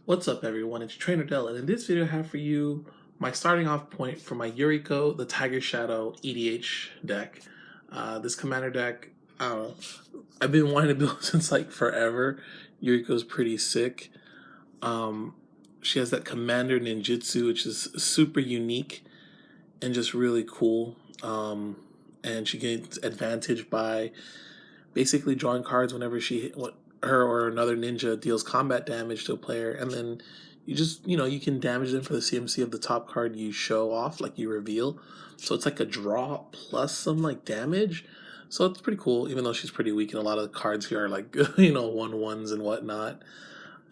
What's up everyone, it's Trainer Dell, and in this video I have for you my starting off point for my Yuriko, the Tiger Shadow EDH deck. This commander deck, I don't know, I've been wanting to build since like forever. Yuriko's pretty sick. She has that commander ninjutsu, which is super unique and just really cool. And she gains advantage by basically drawing cards whenever her or another ninja deals combat damage to a player, and then you can damage them for the CMC of the top card you show off, like you reveal. So it's like a draw plus some like damage. So it's pretty cool, even though she's pretty weak, and a lot of the cards here are like 1/1s and whatnot.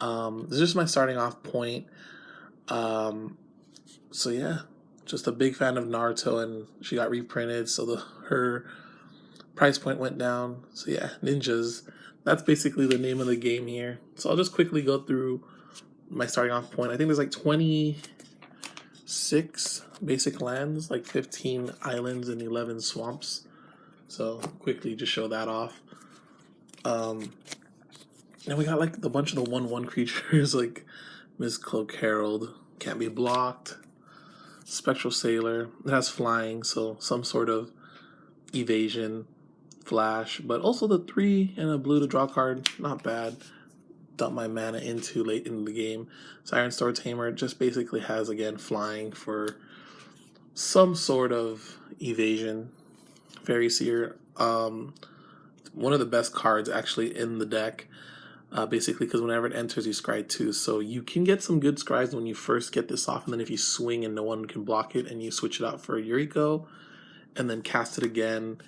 This is just my starting off point. So yeah, just a big fan of Naruto, and she got reprinted, so her price point went down. So yeah, ninjas. That's basically the name of the game here. So I'll just quickly go through my starting off point. I think there's like 26 basic lands, like 15 islands and 11 swamps. So quickly just show that off. And we got like a bunch of the 1/1 creatures like Miss Cloak Herald, can't be blocked. Spectral Sailor, it has flying, so some sort of evasion. Flash, but also the 3 and a blue to draw card, not bad. Dump my mana into late in the game. Siren Store Tamer just basically has, again, flying for some sort of evasion. Fairy Seer, one of the best cards actually in the deck, basically because whenever it enters you scry 2, so you can get some good scries when you first get this off, and then if you swing and no one can block it and you switch it out for Yuriko and then cast it again,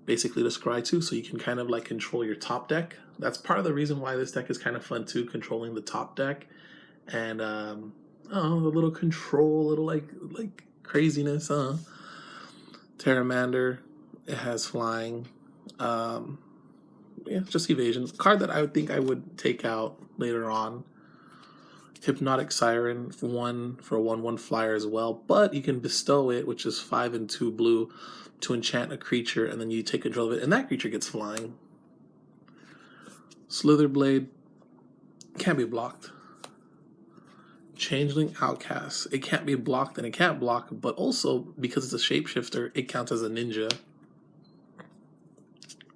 basically to scry 2, so you can kind of like control your top deck. That's part of the reason why this deck is kind of fun too, controlling the top deck. And a little control, a little like craziness, Terramander, it has flying. Yeah, just evasion. Card that I would think I would take out later on. Hypnotic Siren, 1 for a 1/1 flyer as well, but you can bestow it, which is 5 and 2 blue, to enchant a creature, and then you take control of it, and that creature gets flying. Slitherblade, can't be blocked. Changeling Outcast, it can't be blocked and it can't block, but also because it's a shapeshifter, it counts as a ninja.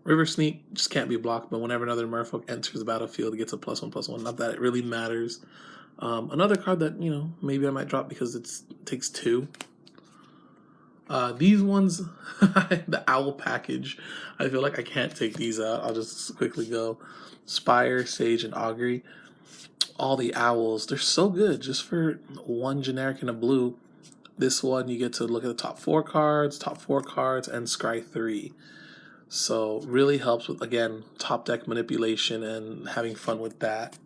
River Sneak just can't be blocked, but whenever another merfolk enters the battlefield, it gets a +1/+1. Not that it really matters. Another card that, maybe I might drop because it takes 2. These ones, the owl package, I feel like I can't take these out. I'll just quickly go. Spire, Sage, and Augury. All the owls, they're so good. Just for 1 generic and a blue, this one you get to look at the top 4 cards, and scry 3. So really helps with, again, top deck manipulation and having fun with that.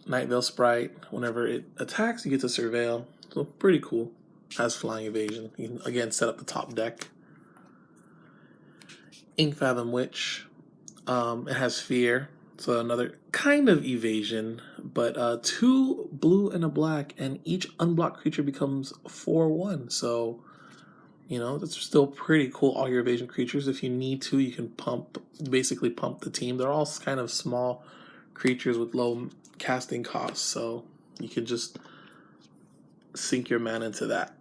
Night Veil Sprite, whenever it attacks, you get to surveil. So pretty cool. Has flying evasion. You can again set up the top deck. Inkfathom Witch. It has fear. So another kind of evasion, but 2 blue and a black, and each unblocked creature becomes 4/1. So, that's still pretty cool. All your evasion creatures, if you need to, you can basically pump the team. They're all kind of small creatures with low casting costs, so you can just sink your mana into that.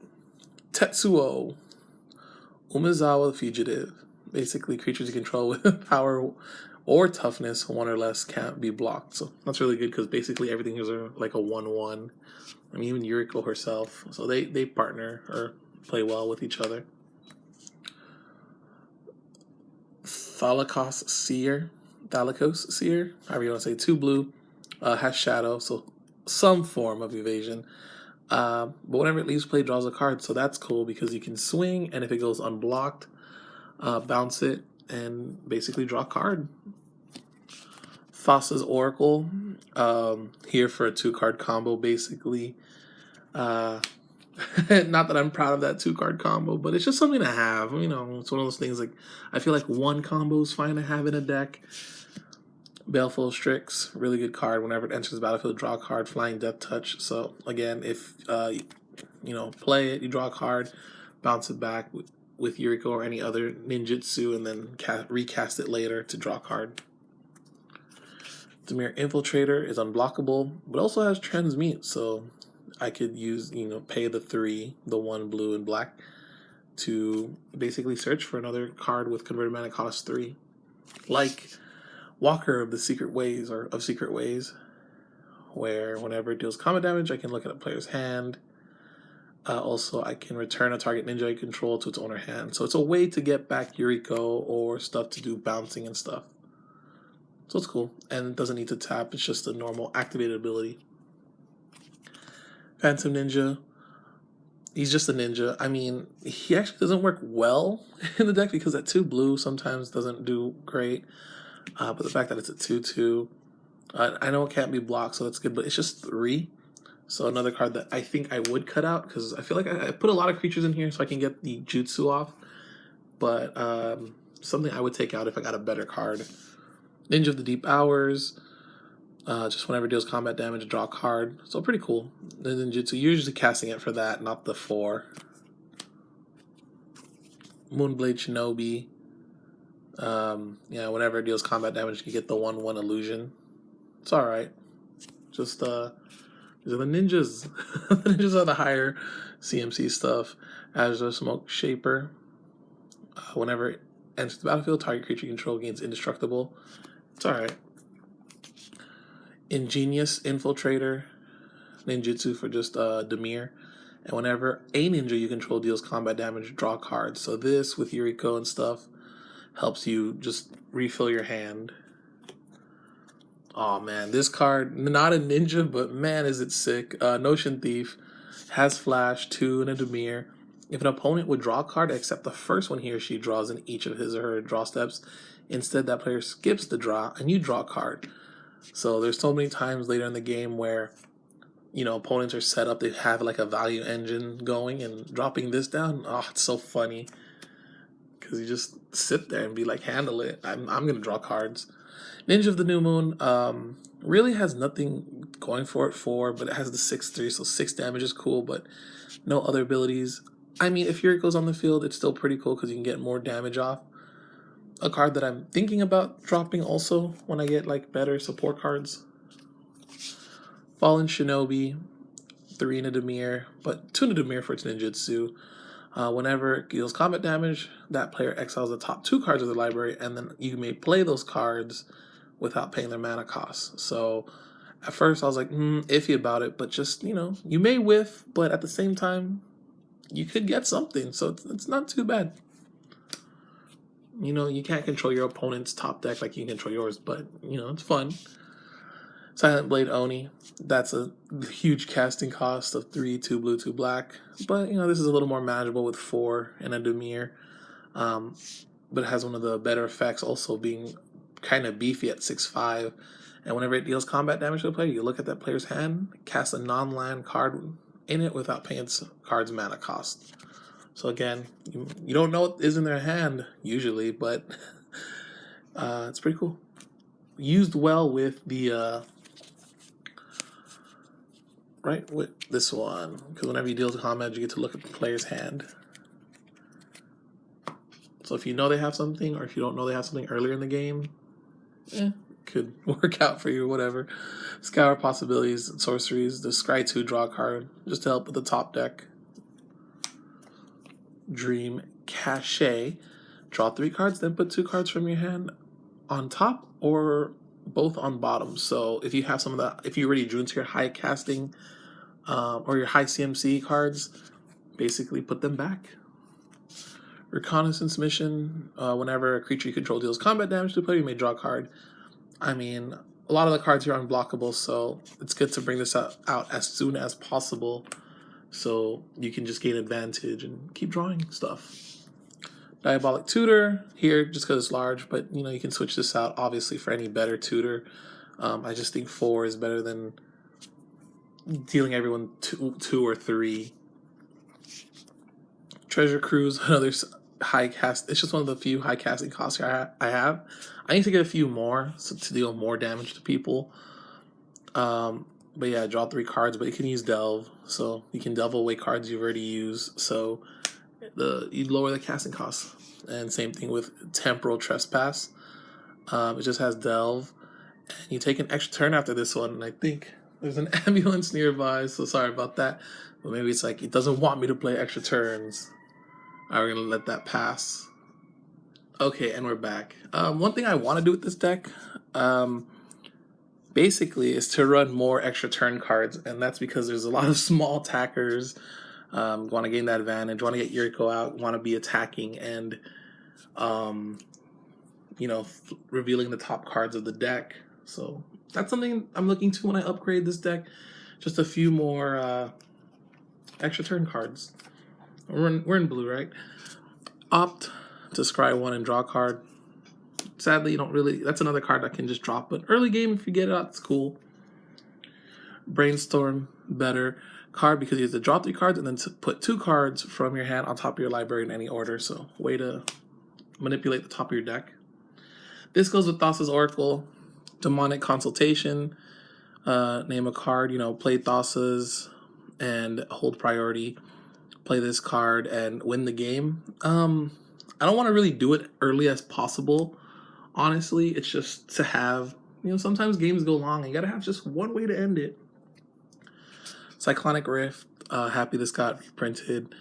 Tetsuo, Umezawa the Fugitive. Basically, creatures you control with power or toughness 1 or less can't be blocked. So that's really good because basically everything is like a 1/1. I mean, even Yuriko herself. So they partner or play well with each other. Thalakos Seer, however you want to say, 2 blue, has shadow, so some form of evasion. But whenever it leaves play, it draws a card, so that's cool because you can swing, and if it goes unblocked, bounce it and basically draw a card. Thassa's Oracle, here for a 2-card combo, basically. Not that I'm proud of that 2-card combo, but it's just something to have. It's one of those things, like, I feel like 1 combo is fine to have in a deck. Baleful Strix, really good card. Whenever it enters the battlefield, draw a card. Flying Death Touch. So again, if play it, you draw a card, bounce it back with Yuriko or any other ninjutsu, and then recast it later to draw a card. Dimir Infiltrator is unblockable, but also has Transmute, so I could use, pay the 3, the 1 blue and black, to basically search for another card with converted mana cost 3. Like Walker of the Secret Ways, or of Secret Ways, where whenever it deals combat damage, I can look at a player's hand. Also, I can return a target ninja I control to its owner hand. So it's a way to get back Yuriko or stuff to do bouncing and stuff. So it's cool. And it doesn't need to tap. It's just a normal activated ability. Phantom Ninja. He's just a ninja. I mean, he actually doesn't work well in the deck because that 2 blue sometimes doesn't do great. But the fact that it's a 2/2, I know it can't be blocked, so that's good. But it's just 3. So another card that I think I would cut out because I feel like I put a lot of creatures in here so I can get the Jutsu off. But something I would take out if I got a better card. Ninja of the Deep Hours. Just whenever it deals combat damage, draw a card. So pretty cool. And then Jutsu, usually casting it for that, not the 4. Moonblade Shinobi. Whenever it deals combat damage, you get the 1/1 illusion. It's alright. Just these are the ninjas. The ninjas are the higher CMC stuff. Azure Smoke Shaper. Whenever it enters the battlefield, target creature you control gains indestructible. It's alright. Ingenious Infiltrator. Ninjutsu for just Dimir. And whenever a ninja you control deals combat damage, draw cards. So this, with Yuriko and stuff, helps you just refill your hand. Oh man, this card, not a ninja, but man is it sick. Notion Thief has Flash, 2, and a Dimir. If an opponent would draw a card, except the first one he or she draws in each of his or her draw steps, instead that player skips the draw and you draw a card. So there's so many times later in the game where, opponents are set up, they have like a value engine going, and dropping this down, oh, it's so funny. Because you just sit there and be like, handle it. I'm going to draw cards. Ninja of the New Moon really has nothing going for it, but it has the 6/3, so 6 damage is cool, but no other abilities. I mean, if Yuriko's on the field, it's still pretty cool because you can get more damage off. A card that I'm thinking about dropping also when I get like better support cards. Fallen Shinobi, 3 in a Dimir, but 2 in a Dimir for its ninjutsu. Whenever it deals combat damage, that player exiles the top 2 cards of the library, and then you may play those cards without paying their mana costs. So at first I was like, iffy about it, but just, you may whiff, but at the same time, you could get something. So it's not too bad. You can't control your opponent's top deck like you can control yours, but, it's fun. Silent Blade Oni, that's a huge casting cost of 3, 2 blue, 2 black. But, this is a little more manageable with 4 and a Dimir. But it has one of the better effects, also being kind of beefy at 6/5. And whenever it deals combat damage to the player, you look at that player's hand, cast a non-land card in it without paying its card's mana cost. So again, you don't know what is in their hand usually, but it's pretty cool. Used well with the with this one, because whenever you deal with combat, you get to look at the player's hand. So if you know they have something, or if you don't know they have something earlier in the game, could work out for you, whatever. Scour Possibilities and Sorceries. The Scry 2 draw card, just to help with the top deck. Dream Cache. Draw 3 cards, then put 2 cards from your hand on top or both on bottom. So if you have some of that, if you already drew into your high casting or your high CMC cards, basically put them back. Reconnaissance Mission. Whenever a creature you control deals combat damage to the player, you may draw a card. I mean, a lot of the cards here are unblockable, so it's good to bring this out as soon as possible so you can just gain advantage and keep drawing stuff. Diabolic Tutor here just because it's large, but you can switch this out obviously for any better tutor. I just think 4 is better than dealing everyone 2 or 3. Treasure Cruise, another high cast. It's just one of the few high casting costs I have. I need to get a few more to deal more damage to people. But yeah, draw 3 cards, but you can use Delve, so you can delve away cards you've already used. So you lower the casting costs. And same thing with Temporal Trespass. It just has Delve, And you take an extra turn after this one, and I think there's an ambulance nearby, so sorry about that. But maybe it's like it doesn't want me to play extra turns. We're gonna let that pass. Okay, and we're back. One thing I want to do with this deck, basically, is to run more extra turn cards, and that's because there's a lot of small attackers. Want to gain that advantage, want to get Yuriko out, want to be attacking, and you know, revealing the top cards of the deck. So that's something I'm looking to when I upgrade this deck. Just a few more extra turn cards. We're in blue, right? Opt to scry 1 and draw a card. Sadly, you don't really... That's another card I can just drop. But early game, if you get it out, it's cool. Brainstorm, better card because you have to draw 3 cards and then to put 2 cards from your hand on top of your library in any order. So, way to manipulate the top of your deck. This goes with Thassa's Oracle. Demonic Consultation. Name a card, you know, play Thassa's and hold priority. Play this card and win the game. I don't want to really do it early as possible. Honestly, it's just to have, you know, sometimes games go long and you gotta have just one way to end it. Cyclonic Rift, happy this got reprinted.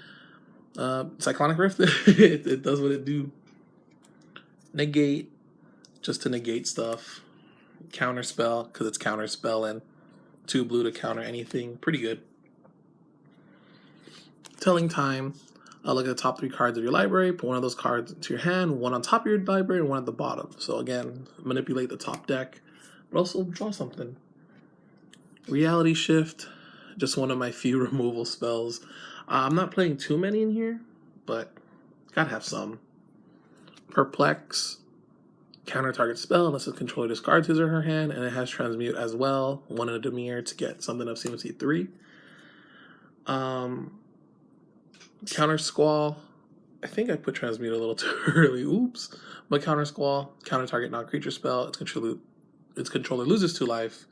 Cyclonic Rift, it does what it do. Negate, just to negate stuff. Counterspell, because it's Counterspell, and 2 blue to counter anything. Pretty good. Telling Time, look at the top 3 cards of your library, put one of those cards into your hand, 1 on top of your library and 1 at the bottom. So again, manipulate the top deck, but also draw something. Reality Shift, just one of my few removal spells. I'm not playing too many in here, but gotta have some. Perplex, counter target spell unless the controller discards his or her hand, and it has Transmute as well, 1 in a Dimir to get something of CMC 3. Counter Squall. I think I put Transmute a little too early. Oops. But Counter Squall, counter target non-creature spell. Its controller loses 2 life.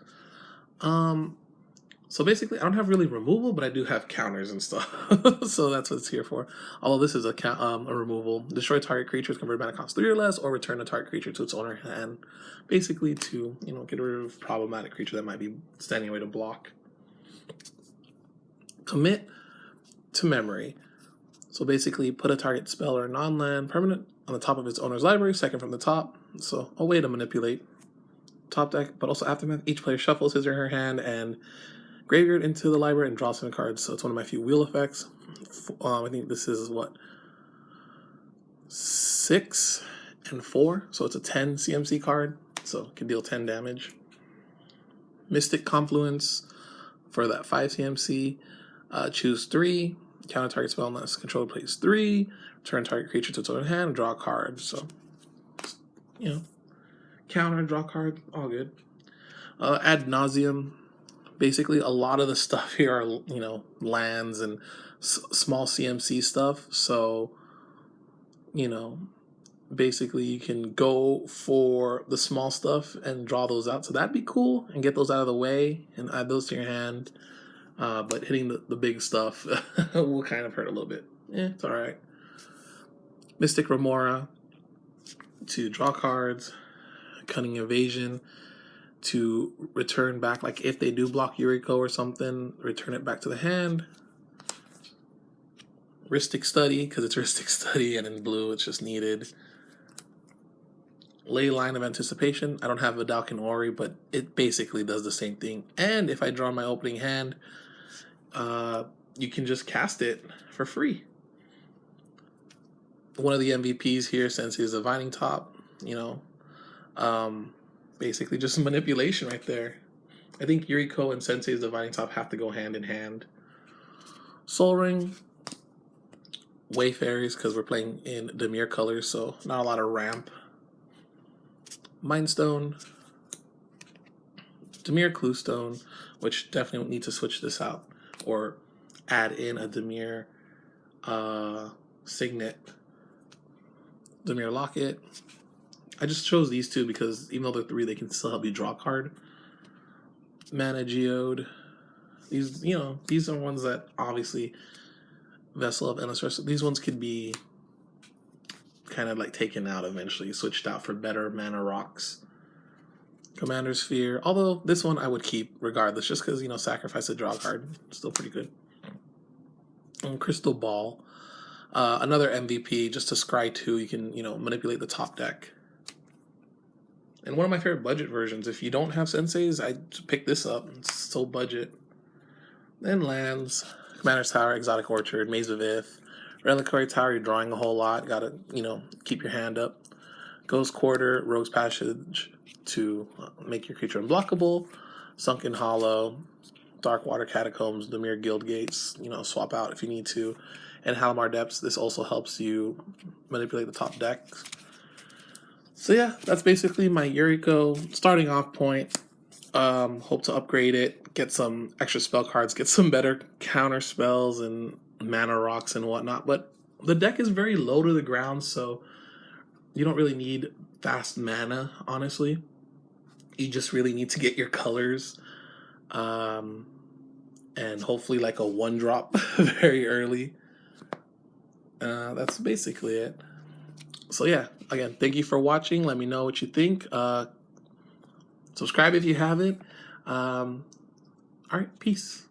So basically, I don't have really removal, but I do have counters and stuff. So that's what it's here for. Although this is a removal. Destroy target creatures, convert mana cost 3 or less, or return a target creature to its owner hand. Basically to, you know, get rid of problematic creature that might be standing away to block. Commit to Memory. So basically, put a target spell or non-land permanent on the top of its owner's library, second from the top. So a way to manipulate top deck, but also Aftermath. Each player shuffles his or her hand and graveyard into the library and draws 7 cards. So it's one of my few wheel effects. I think this is what, 6 and 4. So it's a 10 CMC card. So it can deal 10 damage. Mystic Confluence for that 5 CMC. Choose 3. Counter target spell unless controller plays 3. Return target creature to its own hand and draw a card. So, you know, counter, draw card, all good. Ad nauseum. Basically, a lot of the stuff here are, you know, lands and small CMC stuff. So, you know, basically you can go for the small stuff and draw those out. So that'd be cool and get those out of the way and add those to your hand. But hitting the big stuff will kind of hurt a little bit. It's alright. Mystic Remora to draw cards. Cunning Evasion to return back, like if they do block Yuriko or something, return it back to the hand. Rhystic Study, because it's Rhystic Study, and in blue it's just needed. Ley Line of Anticipation. I don't have a Dalkin Ori, but it basically does the same thing. And if I draw my opening hand, you can just cast it for free. One of the MVPs here, Sensei's Divining Top, you know, basically just manipulation right there. I think Yuriko and Sensei's Divining Top have to go hand in hand. Soul Ring, Wayfarers, because we're playing in Dimir colors, so not a lot of ramp. Mindstone, Dimir Cluestone, which definitely need to switch this out or add in a Dimir Signet, Dimir Locket. I just chose these 2 because even though they're 3, they can still help you draw a card. Mana Geode. These, you know, these are ones that obviously Vessel of Endless Rest. These ones could be kind of like taken out eventually, switched out for better mana rocks. Commander Sphere. Although this one I would keep regardless, just because, you know, sacrifice a draw card. Still pretty good. And Crystal Ball. Another MVP, just to scry 2, you can, you know, manipulate the top deck. And one of my favorite budget versions. If you don't have Senseis, I pick this up. It's still budget. Then lands, Commander's Tower, Exotic Orchard, Maze of Ith, Reliquary Tower, you're drawing a whole lot. Gotta, you know, keep your hand up. Ghost Quarter, Rogue's Passage to make your creature unblockable. Sunken Hollow, Darkwater Catacombs, Dimir Guild Gates, you know, swap out if you need to. And Halimar Depths, this also helps you manipulate the top deck. So yeah, that's basically my Yuriko starting off point. Hope to upgrade it, get some extra spell cards, get some better counter spells and mana rocks and whatnot. But the deck is very low to the ground, so you don't really need fast mana, honestly. You just really need to get your colors. And hopefully like a 1-drop very early. That's basically it. So yeah, again, thank you for watching. Let me know what you think. Subscribe if you haven't. All right, peace.